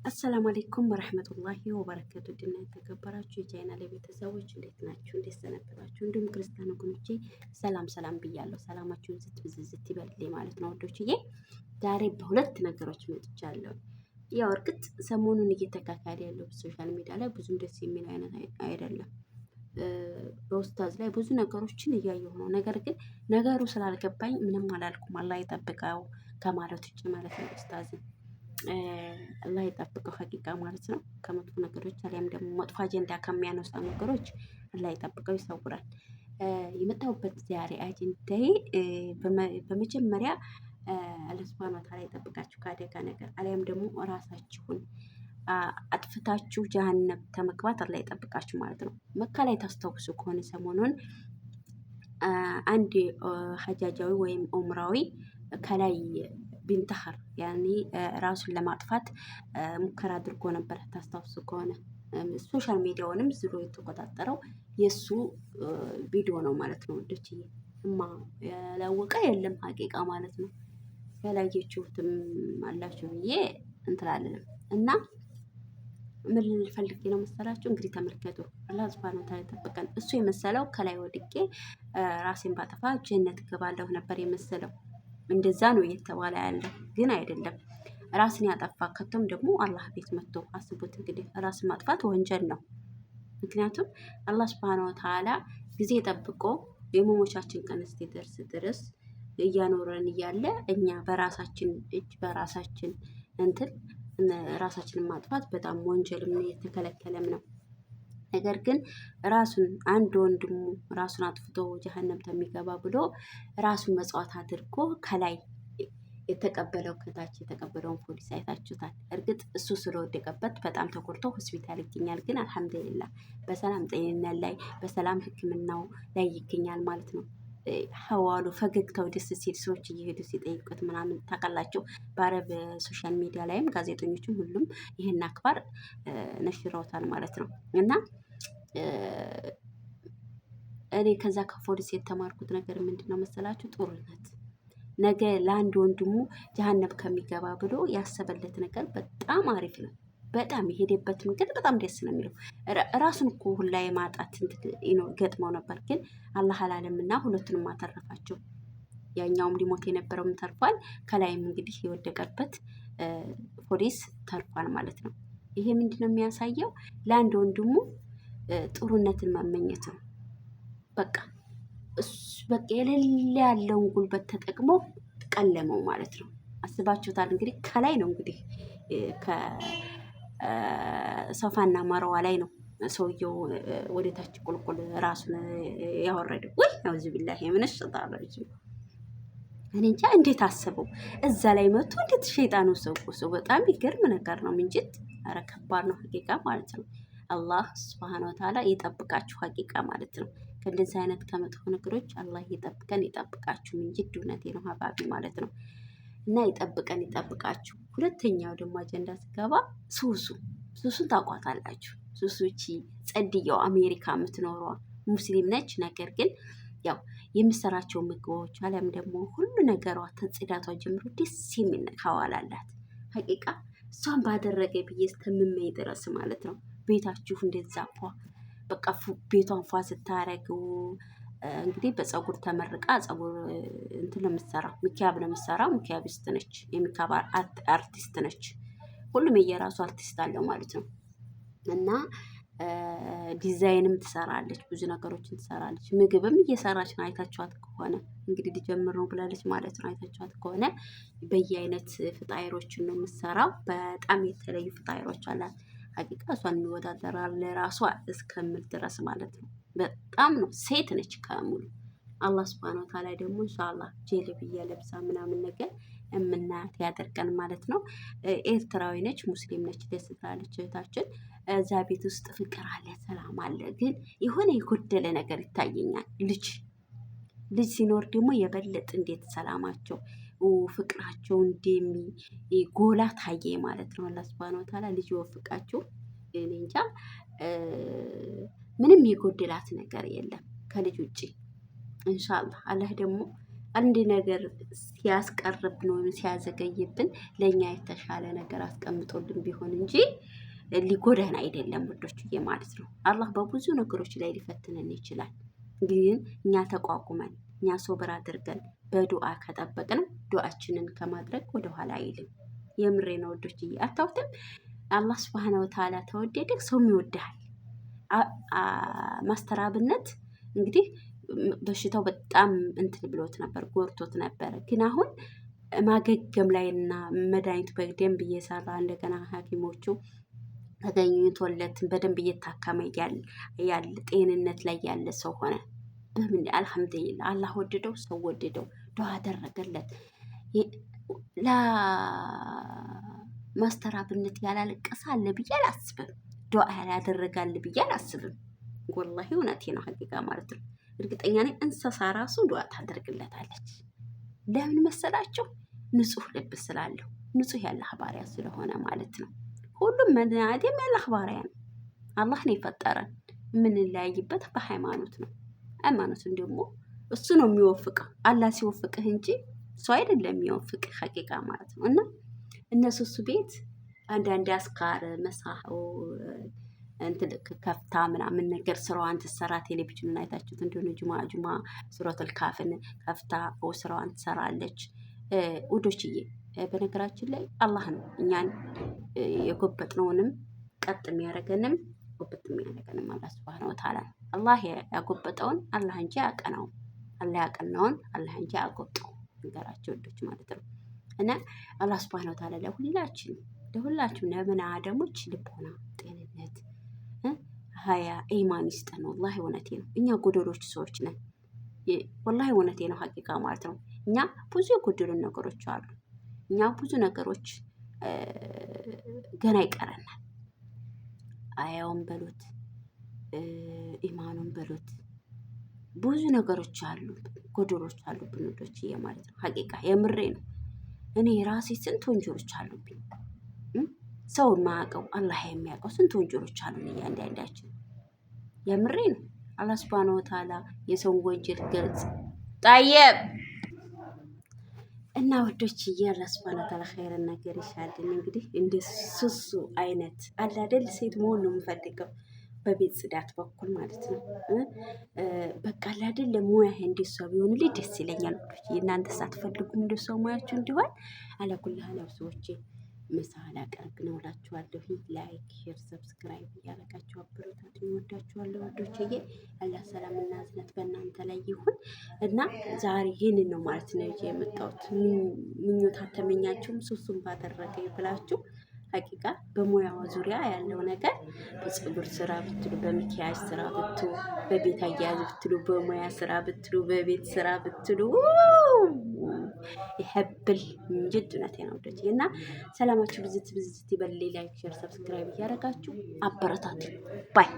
አሰላሙ አለይኩም ወረህመቱላሂ ወበረከቱ። ድና የተከበራችሁ የቻይናል ቤተሰቦች እንዴት ናችሁ? እንዴት ሰነበታችሁ? እንዲሁም ክርስቲያን ወገኖቼ ሰላም ብያለሁ። ሰላማችሁን ብዝዝት ይበልልኝ ማለት ነው ወዶችዬ። ዛሬ በሁለት ነገሮች መጥቻለሁ። ያው እርግጥ ሰሞኑን እየተካሄደ ያለው ሶሻል ሚዲያ ላይ ብዙም ደስ የሚል አይነት አይደለም። በኡስታዝ ላይ ብዙ ነገሮችን እያየሁ ነው። ነገር ግን ነገሩ ስላልገባኝ ምንም አላልኩም። አላህ ይጠብቀው ከማለት ውጭ ማለት ነው ኡስታዝን አላህ ይጠብቀው ሀቂቃ ማለት ነው። ከመጥፎ ነገሮች አሊያም ደግሞ መጥፎ አጀንዳ ከሚያነሳ ነገሮች አላህ ይጠብቀው ይሰውራል። የመጣሁበት ዛሬ አጀንዳዬ በመጀመሪያ አላህ ሱብሃነሁ ወተዓላ ይጠብቃችሁ ከአደጋ ነገር አሊያም ደግሞ ራሳችሁን አጥፍታችሁ ጀሀነም ከመግባት አላህ ይጠብቃችሁ ማለት ነው። መካ ላይ ታስታውሱ ከሆነ ሰሞኑን አንድ ሀጃጃዊ ወይም ኡምራዊ ከላይ ቢንተሐር ያኔ ራሱን ለማጥፋት ሙከራ አድርጎ ነበር። ታስታውሱ ከሆነ ሶሻል ሚዲያውንም ዝሮ የተቆጣጠረው የሱ ቪዲዮ ነው ማለት ነው። ወዶችዬ ያላወቀ የለም ሀቂቃ ማለት ነው። ያላየችሁትም አላችሁ ብዬ እንትላልንም እና ምን ልፈልግ ነው መሰላችሁ? እንግዲህ ተመልከቱ። አላህ ሱብሃነሁ ወተዓላ ተጠብቀን። እሱ የመሰለው ከላይ ወድቄ ራሴን ባጠፋ ጀነት እገባለሁ ነበር የመሰለው። እንደዛ ነው እየተባለ ያለው ግን አይደለም። ራስን ያጠፋ ከቶም ደግሞ አላህ ቤት መጥቶ አስቡት እንግዲህ ራስን ማጥፋት ወንጀል ነው። ምክንያቱም አላህ ሱብሃነሁ ወተዓላ ጊዜ ጠብቆ የመሞቻችን ቀን እስኪደርስ ድረስ እያኖረን እያለ እኛ በራሳችን እጅ በራሳችን እንትን ራሳችንን ማጥፋት በጣም ወንጀልም የተከለከለም ነው። ነገር ግን ራሱን አንድ ወንድሙ ራሱን አጥፍቶ ጀሀነም ከሚገባ ብሎ ራሱን መጽዋት አድርጎ ከላይ የተቀበለው ከታች የተቀበለውን ፖሊስ አይታችሁታል። እርግጥ እሱ ስለወደቀበት በጣም ተጎድቶ ሆስፒታል ይገኛል። ግን አልሐምዱሊላህ በሰላም ጤንነት ላይ በሰላም ሕክምናው ላይ ይገኛል ማለት ነው። ሀዋሉ ፈገግታው ደስ ሲል ሰዎች እየሄዱ ሲጠይቁት ምናምን ታውቃላችሁ። በአረብ ሶሻል ሚዲያ ላይም ጋዜጠኞችም ሁሉም ይህን አክባር ነሽረውታል ማለት ነው። እና እኔ ከዛ ከፖሊስ የተማርኩት ነገር ምንድን ነው መሰላችሁ? ጦርነት ነገ ለአንድ ወንድሙ ጀሀነም ከሚገባ ብሎ ያሰበለት ነገር በጣም አሪፍ ነው። በጣም የሄደበት መንገድ በጣም ደስ ነው የሚለው። ራሱን እኮ ሁላ የማጣት ገጥመው ነበር፣ ግን አላህ አላለምና ሁለቱንም አተረፋቸው። ያኛውም ሊሞት የነበረውም ተርፏል። ከላይም እንግዲህ የወደቀበት ፖሊስ ተርፏል ማለት ነው። ይሄ ምንድን ነው የሚያሳየው? ለአንድ ወንድሙ ጥሩነትን መመኘት ነው። በቃ የሌለ ያለውን ጉልበት ተጠቅሞ ቀለመው ማለት ነው። አስባችሁታል እንግዲህ ከላይ ነው እንግዲህ ከሶፋና መርዋ ላይ ነው ሰውየው ወደታች ቁልቁል ራሱን ያወረደው። ወይ አውዚ ቢላሂ ምንሽ ተጣራጅ እኔ እንጃ እንዴት አሰበው እዛ ላይ መጥቶ እንዴት ሸይጣኑ ሰው በጣም ይገርም ነገር ነው። ምንጭት ኧረ ከባድ ነው ሀቂቃ ማለት ነው። አላህ ሱብሃነሁ ወተዓላ ይጠብቃችሁ ሀቂቃ ማለት ነው። ከእንደዚህ አይነት ከመጥፎ ነገሮች አላህ ይጠብቃችሁ እንጂ እውነቴ ነው ሀባቢ ማለት ነው። እና ይጠብቃችሁ። ሁለተኛው ደግሞ አጀንዳ ስገባ ሱሱን ታውቋታላችሁ። ሱሱቺ ጸድየው አሜሪካ የምትኖረዋ ሙስሊም ነች። ነገር ግን ያው የምሰራቸው ምግቦች አለም ደግሞ ሁሉ ነገሯ ተጽዳቷ ጀምሮ ደስ የሚል ሀዋላ አላት ሀቂቃ። እሷን ባደረገ ብዬ እስከምመኝ ድረስ ማለት ነው። ቤታችሁ እንደዛ በቃ ቤቷን ፏ ስታረጉ እንግዲህ በፀጉር ተመርቃ ፀጉር እንትን ነው የምትሰራው፣ ሚኪያብ ነው የምትሰራው። ሚኪያቢስት ነች፣ የሚካብ አርቲስት ነች። ሁሉም የየራሱ አርቲስት አለው ማለት ነው። እና ዲዛይንም ትሰራለች፣ ብዙ ነገሮችን ትሰራለች። ምግብም እየሰራች ነው። አይታችኋት ከሆነ እንግዲህ ሊጀምር ነው ብላለች ማለት ነው። አይታችኋት ከሆነ በየአይነት ፍጣይሮችን ነው የምትሰራው። በጣም የተለዩ ፍጣይሮች አላት ሀቂቃ። እሷን እንወዳደራል ለራሷ እስከምል ድረስ ማለት ነው። በጣም ነው ሴት ነች ከሙሉ። አላህ ሱብሃነሁ ወተዓላ ደግሞ ኢንሻአላህ ጀለብያ ለብሳ ምናምን ነገር እምናያት ያደርገን ማለት ነው። ኤርትራዊ ነች፣ ሙስሊም ነች። ደስ ትላለች እህታችን። እዛ ቤት ውስጥ ፍቅር አለ፣ ሰላም አለ። ግን የሆነ የጎደለ ነገር ይታየኛል። ልጅ ሲኖር ደግሞ የበለጠ እንዴት ሰላማቸው ፍቅራቸው ጎላ ታየ ማለት ነው። አላህ ሱብሃነሁ ወተዓላ ልጅ ወፍቃችሁ። እኔ እንጃ ምንም የጎደላት ነገር የለም ከልጅ ውጪ። ኢንሻአላህ አላህ ደግሞ አንድ ነገር ሲያስቀርብን ወይም ሲያዘገይብን ለእኛ የተሻለ ነገር አስቀምጦልን ቢሆን እንጂ ሊጎዳን አይደለም ውዶችዬ ማለት ነው። አላህ በብዙ ነገሮች ላይ ሊፈትነን ይችላል። ግን እኛ ተቋቁመን እኛ ሶብር አድርገን በዱዓ ከጠበቅን ዱዓችንን ከማድረግ ወደኋላ አይልም። የምሬ ነው ውዶችዬ። አታውትም አላህ ሱብሃነሁ ወተዓላ ተወደደህ ሰውም ይወድሃል። ማስተራብነት እንግዲህ በሽታው በጣም እንትን ብሎት ነበር፣ ጎርቶት ነበር። ግን አሁን ማገገም ላይና መድኃኒቱ በደንብ እየሰራ እንደገና ሐኪሞቹ ተገኝቶለት በደንብ እየታከመ ያለ ጤንነት ላይ ያለ ሰው ሆነ። በምን አልሐምዱሊላህ አላህ ወደደው፣ ሰው ወደደው፣ ዱዓ አደረገለት። ለማስተራብነት ያላለቀሰ አለ ብዬ አላስብም። ዱዓ ያላደረጋል ብዬ አላስብም። ወላሂ እውነቴ ነው ሀቂቃ ማለት ነው። እርግጠኛ ነኝ እንስሳ ራሱ ዱዓ ታደርግለታለች። ለምን መሰላቸው? ንጹህ ልብ ስላለው፣ ንጹህ ያላህ ባሪያ ስለሆነ ማለት ነው። ሁሉም መናደም ያላህ ባሪያ ነው። አላህ ነው የፈጠረን። የምንለያይበት በሃይማኖት ነው። ሃይማኖትን ደግሞ እሱ ነው የሚወፍቀው። አላህ ሲወፍቅህ እንጂ ሰው አይደለም የሚወፍቅህ ሀቂቃ ማለት ነው። እና እነሱ እሱ ቤት አንዳንድ አስካር መሳሁ እንትን ከፍታ ምናምን ነገር ስራዋን ትሰራ። ቴሌቪዥንን አይታችሁት እንደሆነ ጁማ ሱረቱል ካፍን ከፍታ ስራዋን ትሰራለች ውዶችዬ። በነገራችን ላይ አላህ ነው እኛን የጎበጥነውንም ቀጥ የሚያደርገንም ጎበጥ የሚያደርገንም አላህ ሱብሃነሁ ወተዓላ። አላህ ያጎበጠውን አላህ እንጂ ያቀናው፣ አላህ ያቀናውን አላህ እንጂ ያጎበጠው ነገራቸው ወዶች ማለት ነው። እና አላህ ሱብሃነሁ ወተዓላ ለሁላችንም ለምን አደሞች ልቦና፣ ጤንነት፣ ሀያ ኢማን ይስጠን። ወላሂ እውነቴ ነው። እኛ ጎደሎች ሰዎች ነን። ወላሂ እውነቴ ነው ሀቂቃ ማለት ነው። እኛ ብዙ የጎደሉን ነገሮች አሉ። እኛ ብዙ ነገሮች ገና ይቀረናል። አያውን በሉት ኢማኑን በሉት ብዙ ነገሮች አሉ፣ ጎደሎች አሉብን ወዶችዬ ማለት ነው። ሀቂቃ የምሬ ነው። እኔ ራሴ ስንት ወንጀሎች አሉብኝ። ሰው የማያውቀው አላህ የሚያውቀው ስንት ወንጀሎች አሉን እያንዳንዳችን። የምሬ ነው። አላህ ሱብሃነሁ ወተዓላ የሰውን ወንጀል ገልጽ ጠየብ እና ወዶችዬ አላህ ሱብሃነሁ ወተዓላ ኸይረን ነገር ይሻልን። እንግዲህ እንደ ሱሱ አይነት አለ አይደል ሴት መሆን ነው የምፈልገው በቤት ጽዳት በኩል ማለት ነው። በቃ አለ አይደል ሙያ እንደሷ ቢሆንልኝ ደስ ይለኛል ወዶችዬ። እናንተ ሳትፈልጉም እንደሷ ሙያችሁ እንዲሆን አለኩላህ ሰዎች ምሳሌ አቀርብ ነው እላችኋለሁ። ላይክ፣ ሼር፣ ሰብስክራይብ እያደረጋችሁ አበረታቱ። እወዳችኋለሁ ወዶችዬ። አላህ ሰላምና እዝነት በእናንተ ላይ ይሁን እና ዛሬ ይህንን ነው ማለት ነው ይዤ የመጣሁት። ምኞት አተመኛችሁም ሱሱን ባደረገ ብላችሁ ሀቂቃ በሙያዋ ዙሪያ ያለው ነገር በፀጉር ስራ ብትሉ፣ በሚኪያጅ ስራ ብትሉ፣ በቤት አያያዝ ብትሉ፣ በሙያ ስራ ብትሉ፣ በቤት ስራ ብትሉ ይሄብል እንጅድ እውነቴ ነው ወዶች እና ሰላማችሁ ብዝት ይበል። ላይክ ሼር ሰብስክራይብ እያደረጋችሁ አበረታቱ ባይ